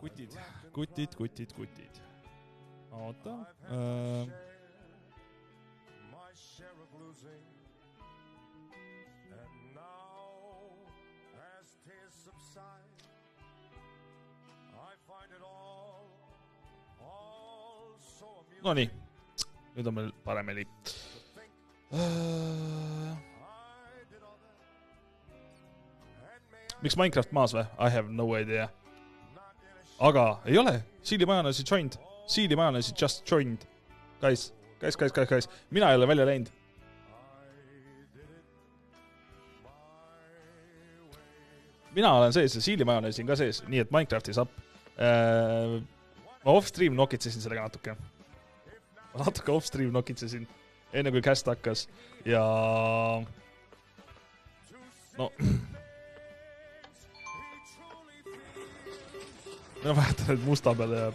Kutid. Oota. No nii, nüüd on meil parem heli. Miks Minecraft maas või? I have no idea. Aga ei ole, Siili majanesi joined. Siili majanesi just joined. Guys. Mina ei ole välja läinud. Mina olen sees ja Siili majanesi on ka sees, nii et Minecrafti saab. Ma off-stream nokitsesin sellega natuke. Off-stream nokitsesin, enne kui cast hakkas. Ja... No... Ma vahetan nüüd musta peale ja...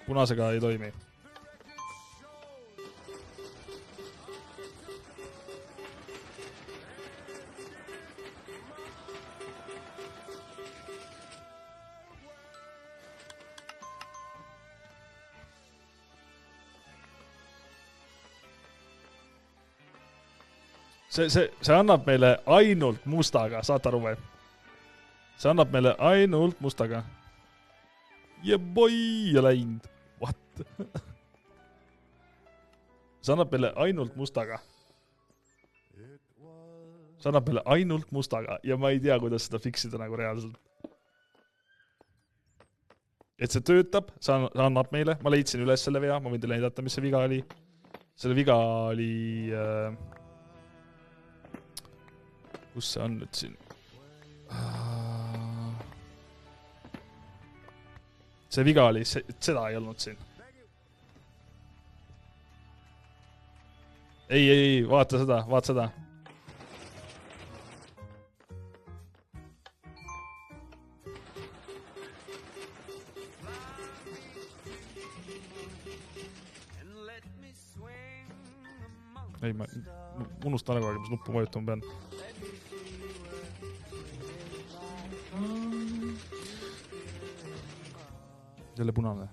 Punasega ei toimi. See annab meile ainult mustaga, saate aru või? See annab meile ainult mustaga. Ja boi, ja läinud. What? See annab meile ainult mustaga. See annab meile ainult mustaga. Ja ma ei tea, kuidas seda fiksida nagu reaalselt. Et see töötab, see annab meile. Ma leidsin üles selle vea, ma võin teile näidata, mis see viga oli. Selle viga oli... Kus see on nüüd siin? See viga oli, seda ei olnud siin. Ei, vaata seda. Ei, ma unustan ära, mis nuppu vajutama pean. Jälle punane.